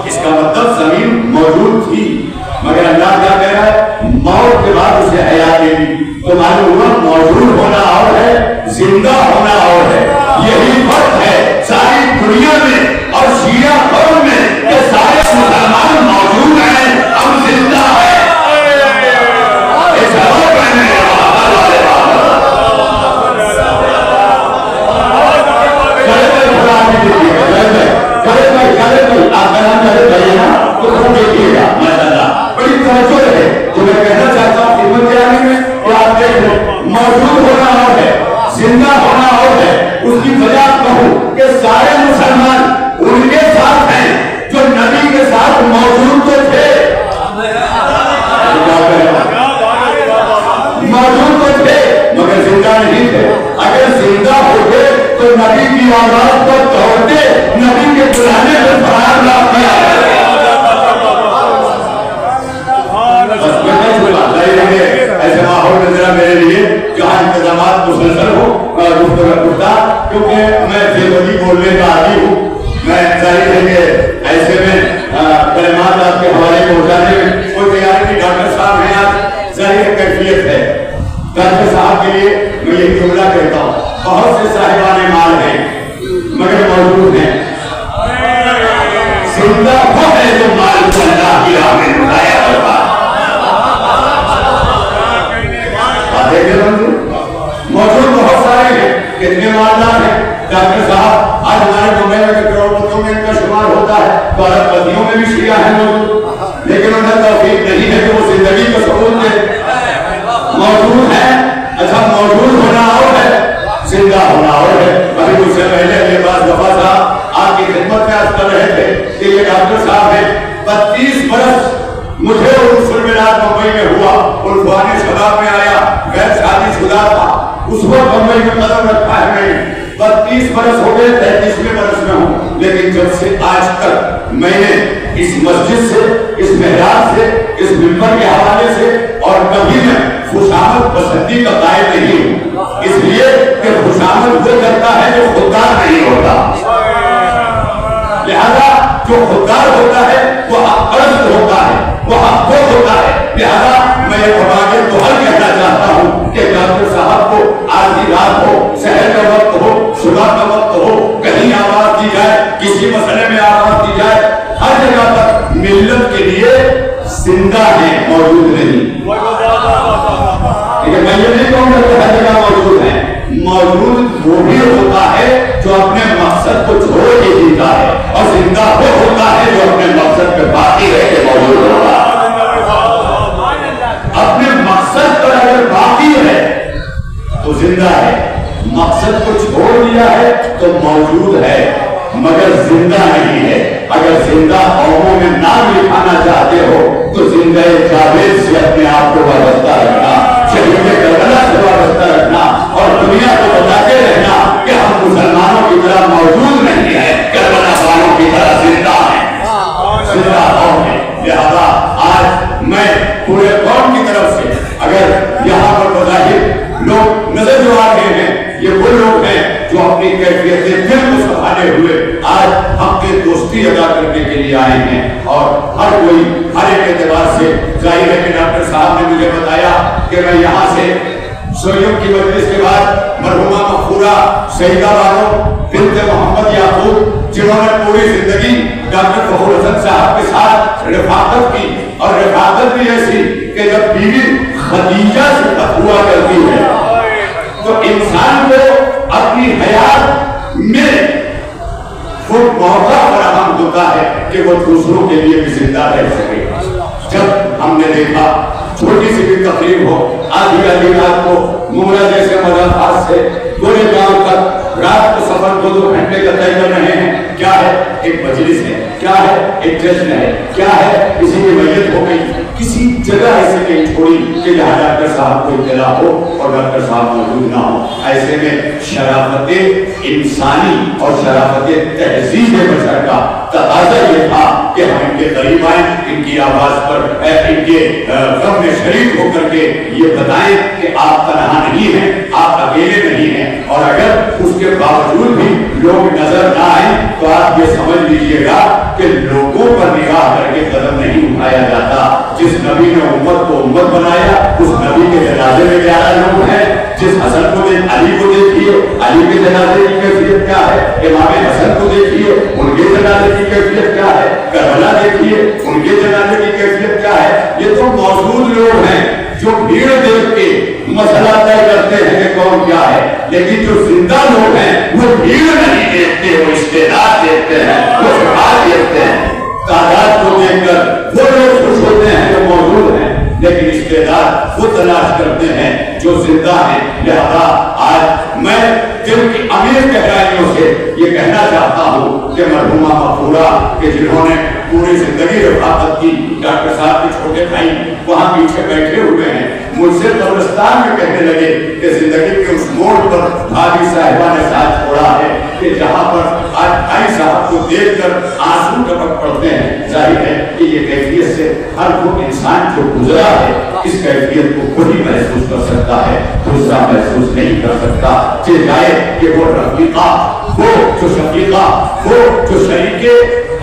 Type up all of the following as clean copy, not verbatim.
اس کا مطلب زمین موجود تھی مگر اللہ کیا کہہ رہا ہے موت کے بعد اسے حیات دے دی. تو معلوم ہوا موجود ہونا اور ہے, زندہ ہونا اور ہے. یہی فرق ہے ساری دنیا میں اور شیعہ قوم میں کہ سارے مسلمان موجود ہیں, ہم زندہ ہیں. موجود ہونا اور ہے, زندہ ہونا اور ہے. اس کی وجہ کہوں کہ سارے مسلمان ان کے ساتھ ہیں جو نبی کے ساتھ موجود تو تھے, موجود تو تھے مگر زندہ نہیں تھے. اگر زندہ ہوتے تو نبی کی آواز پر دوڑتے, نبی کے بلانے میں فرار لاتے. ایسے ماحول میں ذرا میرے لیے جہاں انتظامات مسلسل ہو گفتگو, کیونکہ میں فیضی بولنے کا عادی ہوں. میں ظاہر ہے کہ ایسے میں کلمات آپ کے حوالے پہنچانے میں کوئی تیاری نہیں. ڈاکٹر صاحب ہیں آج, ظاہر کیفیت ہے. ڈاکٹر صاحب کے لیے میں یہ جملہ کہتا ہوں, بہت سے صاحبان مال ہیں مگر موجود ہیں. زندہ وہ ہے جو مال کو اللہ کی راہ میں لگایا کرتا ہے. موجود بہت سارے ہیں, کتنے مالدار ہیں. ڈاکٹر صاحب آج ہمارے ممبئی میں کروڑپتیوں میں ان کا شمار ہوتا ہے, تو ارب پتیوں میں بھی شیعہ ہیں موجود, لیکن انہیں توفیق نہیں ہے کہ وہ زندگی کا ثبوت دے. موجود ہیں. اچھا موجود ہونا اور ہے, زندہ ہونا اور ہے. ابھی مجھ سے پہلے یہ بات وفا صاحب آپ کی خدمت میں عرض کر رہے تھے کہ یہ ڈاکٹر صاحب ہیں, 32 برس مجھے عرس الملاد ممبئی میں ہوا, عرفان شباب میں آیا, غیر شادی شدہ تھا, اس وقت ممبئی میں قدم رکھا ہے میں نے. 32 برس ہو گئے, 33ویں برس میں ہوں, لیکن جب سے آج تک میں نے اس مسجد سے, اس محراب سے, اس منبر کے حوالے سے اور کبھی میں خوشامد پسندی کا قائل نہیں ہوں, اس لیے کہ خوشامد وہ کرتا ہے جو خوددار نہیں ہوتا. لہذا جو خوددار ہوتا ہے وہ حق پرست ہوتا ہے, وہ حق خود ہوتا ہے. لہذا میں یہ فرمانے تو حل کہنا چاہتا ہوں کہ ڈاکٹر صاحب کو آدھی رات ہو, سحر کا وقت ہو, صبح کا وقت ہو, کہیں آواز دی جائے, کسی مسئلے میں آواز دی جائے, ہر جگہ پر ملت کے لیے زندہ ہیں, موجود نہیں. میں یہ نہیں کہوں گا کہ ہر جگہ موجود ہیں. موجود وہ بھی ہوتا ہے جو اپنے مقصد کو چھوڑ کے جیتا ہے, اور زندہ وہ ہوتا ہے جو اپنے مقصد پہ باقی رہ کے موجود ہوتا ہے. اپنے مقصد پر اگر باقی ہے تو زندہ ہے, مقصد کو چھوڑ دیا ہے تو موجود ہے مگر زندہ نہیں ہے. اگر زندہ قوموں میں نام لکھانا چاہتے ہو تو زندہ جاوید سے اپنے آپ کو وابستہ رکھنا, شہید کربلا سے وابستہ رکھنا, اور دنیا کو بتاتے رہنا کہ ہم مسلمانوں کی طرح موجود نہیں ہے, کربلا والوں کی طرح زندہ ہیں, زندہ قوم ہے. لہذا آج میں پورے قوم کی طرف سے, اگر یہاں پر بظاہر لوگ نظر جو آ رہے ہیں یہ وہ لوگ ہیں جو اپنی کیفیت دل کو سنبھالے ہوئے آج ہم کے دوستی ادا کرنے کے لیے آئے ہیں, اور ہر کوئی ہر ایک اعتبار سے ظاہر ہے کہ ڈاکٹر صاحب نے مجھے بتایا کہ میں یہاں سے سوئیوں کی مجلس کے بعد مرحومہ مغفورہ سیدہ بانو بنت محمد یعقوب, جنہوں نے پوری زندگی ڈاکٹر فخر حسن صاحب کے ساتھ رفاقت کی, اور رفاقت بھی ایسی کہ جب بیوی خدیجہ سے بات ہوا کرتی ہے تو انسان کو اپنی حیات میں وہ موقع فراہم ہوتا ہے کہ وہ دوسروں کے لیے بھی زندہ رہ سکے. جب ہم نے دیکھا چھوٹی سی بھی تقریب ہو, آدھی آدھی رات کو ممرہ جیسے مضافات سے پورے گاؤں تک رات کو سفر 2 گھنٹے کا طے کر رہے ہیں, کیا ہے ایک مجلس ہے, کیا ہے ایک جشن ہے, کیا ہے کسی کی میت ہو گئی, کسی جگہ ایسے نہیں چھوڑی کہ جہاں ڈاکٹر صاحب کو اطلاع ہو اور ڈاکٹر صاحب موجود نہ ہو. ایسے میں شرافت انسانی اور شرافت تہذیب بشر کا تقاضا یہ تھا کہ ہم ان کے قریب آئیں, ان کی آواز پر ان کے غم میں شریک ہو کر کے یہ بتائیں کہ آپ تنہا نہیں ہیں, آپ اکیلے نہیں ہیں, اور اگر اس کے باوجود بھی لوگ نظر نہ آئیں تو آپ یہ سمجھ لیجئے گا کہ کر کے قدم نہیں اٹھایا جاتا. جس نبی نے امت کو امت بنایا اس نبی کے جنازے میں 11 لوگ ہیں. جس حسن کو علی کو دیکھیے, علی کے جنازے کی کیفیت کیا ہے. امام حسن کو دیکھیے, ان کے جنازے کی کیفیت کیا ہے. کربلا دیکھیے, ان کے جنازے کی کیفیت کیا ہے. یہ تو موجود لوگ ہیں جو بھیڑ دیکھ کے مسئلہ طے کرتے ہیں کہ کون کیا ہے, لیکن جو زندہ لوگ ہیں وہ بھیڑ نہیں دیکھتے, وہ استعداد دیکھتے ہیں, وہ شفاعت دیکھتے ہیں. تعداد کو دیکھ کر وہ لوگ خوش ہوتے ہیں جو موجود ہیں, لیکن استعداد وہ تلاش کرتے ہیں جو زندہ ہیں. لہذا آج میں دل کی امیر گہرائیوں سے یہ کہنا چاہتا ہوں کہ مرحومہ مغفورہ کہ جنہوں نے پوری زندگی رفاقت کی, ڈاکٹر صاحب کے چھوٹے بھائی وہاں پیچھے بیٹھے ہوئے ہیں, مجھ سے قبرستان میں کہنے لگے کہ زندگی کے اس موڑ پر بھابھی صاحبہ نے ساتھ چھوڑا ہے کہ جہاں پر آج بھائی صاحب کو دیکھ کر آنسو ٹپک پڑتے ہیں. ظاہر ہے کہ یہ کیفیت سے ہر وہ انسان جو گزرا ہے اس کیفیت کو خود ہی محسوس کر سکتا ہے, دوسرا محسوس نہیں کر سکتا. چاہے کہ وہ رفیقہ, وہ جو شفیقہ, وہ جو شریک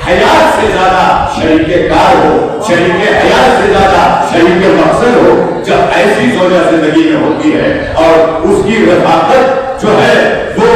حیات سے زیادہ شریک کار ہو, شریک حیات سے زیادہ شریک مقصد ہو, جب ایسی زوجہ زندگی میں ہوتی ہے اور اس کی رفاقت جو ہے وہ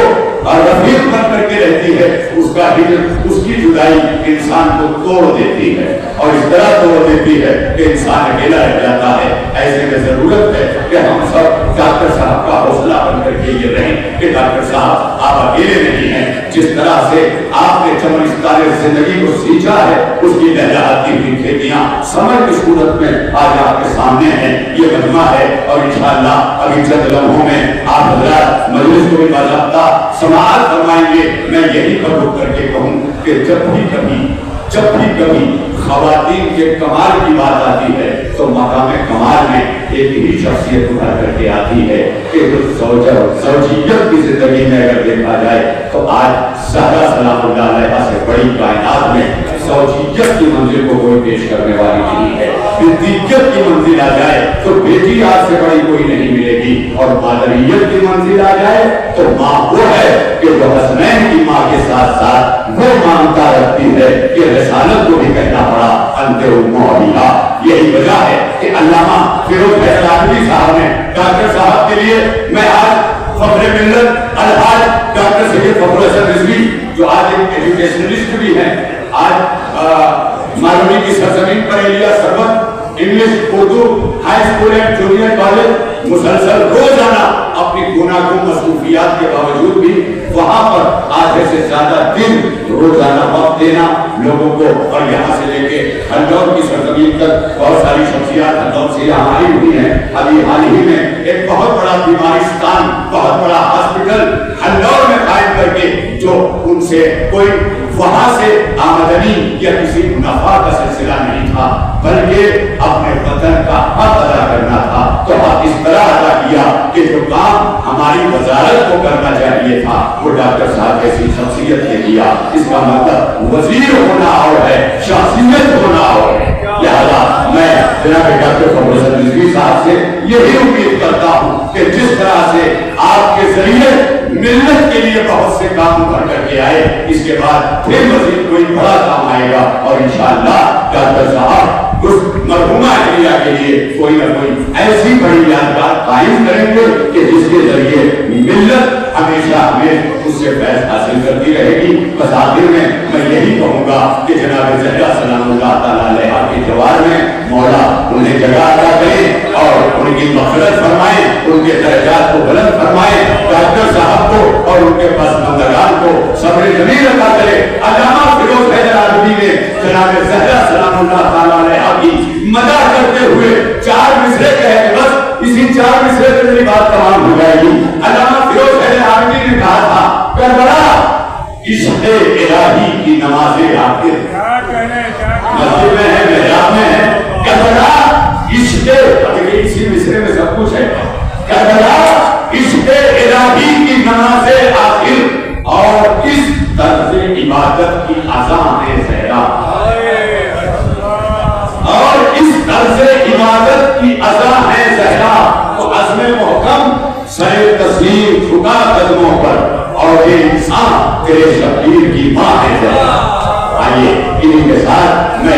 رفیق بن کر کے رہتی ہے, اس کا ہجر, اس کی جدائی انسان کو توڑ دیتی ہے اور اس طرح توڑ دیتی ہے کہ انسان اکیلا رہ جاتا ہے. ایسے میں ضرورت ہے کہ ہم سب ڈاکٹر صاحب کا حوصلہ بن کر کے یہ رہیں کہ ڈاکٹر صاحب آپ اکیلے نہیں ہیں. جس طرح سے آپ نے چمنستان زندگی کو سینچا ہے اس کی لہلاتی ہوئی کھیتیاں سمجھ کی صورت میں آج آپ کے سامنے ہیں. یہ مجمع ہے اور انشاءاللہ ابھی چند لمحوں میں آپ حضرات مجلس کو بھی باضابطہ سماعت فرمائیں گے. میں یہی قبول کر کے کہوں کہ جب بھی کبھی خواتین کے کمال کی بات آتی ہے تو مقام کمال میں ایک ہی شخصیت ابھر کر کے آتی ہے کہ زوجیت کی زندگی میں اگر دیکھا جائے تو آج زہرا سلام اللہ علیہا سے بڑی کائنات میں زوجیت کی منزل کو کوئی پیش کرنے والی نہیں ہے. بنتیت کی منزل آ جائے تو بیٹی آج سے بڑی کوئی نہیں ملے گی, اور مادریت کی منزل آ جائے تو ماں وہ ہے کہ جو حسنین کی ماں کے ساتھ ساتھ وہ مانتا رکھتی ہے کہ رسالت کو بھی کہنا پڑا انت ام اولیاء. یہی وجہ ہے کہ علامہ فیروز حیدر آبادی صاحب نے ڈاکٹر صاحب کے لیے, میں آج فخر ملت الحاج ڈاکٹر سید فخر حسن رضوی جو آج ایک ایجوکیشنلسٹ بھی ہیں, آج ماروی کی سرزمین پر ایلیا سربت English, Urdu, high school and junior college مسلسل روزانہ اپنی گناگون مصروفیات کے باوجود بھی وہاں پر آدھے سے زیادہ دن روزانہ وقت دینا لوگوں کو, اور یہاں سے لے کے ہنڈور کی سرزمین تک بہت ساری شخصیات ہنڈور سے یہاں آئی ہوئی ہیں. ابھی حال ہی میں ایک بہت بڑا بیمارستان, بہت بڑا ہاسپٹل ہنڈور میں قائم کر کے جو ان سے کوئی وہاں سے آمدنی یا کسی منافع کا سلسلہ نہیں تھا بلکہ اپنے وطن کا حق ادا کرنا تھا, تو حق اس طرح ادا کیا کہ جو کام ہماری وزارت کو کرنا چاہیے تھا وہ ڈاکٹر صاحب جیسی شخصیت نے کیا. اس کا مطلب وزیر ہونا اور ہے, شخصیت ہونا اور ہے. لہذا میں جناب ڈاکٹر فخر حسن رضوی صاحب سے یہی امید کرتا ہوں کہ جس طرح سے آپ کے ذریعے ملت کے لیے بہت سے کام کر کر کے آئے, اس کے بعد پھر مزید کوئی بڑا کام آئے گا, اور انشاءاللہ ڈاکٹر صاحب اس مرحومہ اہلیہ کے لیے کوئی نہ کوئی ایسی بڑی یادگار قائم کریں گے کہ جس کے ذریعے ملت ہمیشہ ہمیں اس سے فیض حاصل کرتی رہے گی. بس آخر میں یہی کہوں گا کہ جناب زہرا سلام اللہ تعالیٰ علیہا کے جوار میں مولا انہیں جگہ عطا کرے اور ان کی مغفرت فرمائے, ان کے درجات کو بلند فرمائے, ڈاکٹر صاحب کو اور ان کے پسماندگان کو صبر جمیل عطا کرے. علامہ فیروز حیدر آبادی نے جناب زہرا سلام اللہ تعالیٰ علیہا کی مدح کرتے ہوئے 4 مصرے کہے, بس اسی 4 مصرے سے میری بات تمام ہو جائے گی. علامہ فیروز حیدر آبادی نے کہا تھا کربلا عشق الہی کی نماز آخر مسجد میں ہے, محراب میں ہے. کربلا عشق, اسی مصرے میں سب کچھ ہے. کربلا عشق الہی کی نماز آخر اور اس طرز عبادت کی اذان ہے زہرا, اور اس طرز عبادت کی اذان ہے زہرا. تو عزم محکم سر تسلیم جھکا قدموں پر, اور یہ انسان تیرے شبیر کی ماں ہے زہرا. آئیے انہی کے ساتھ میں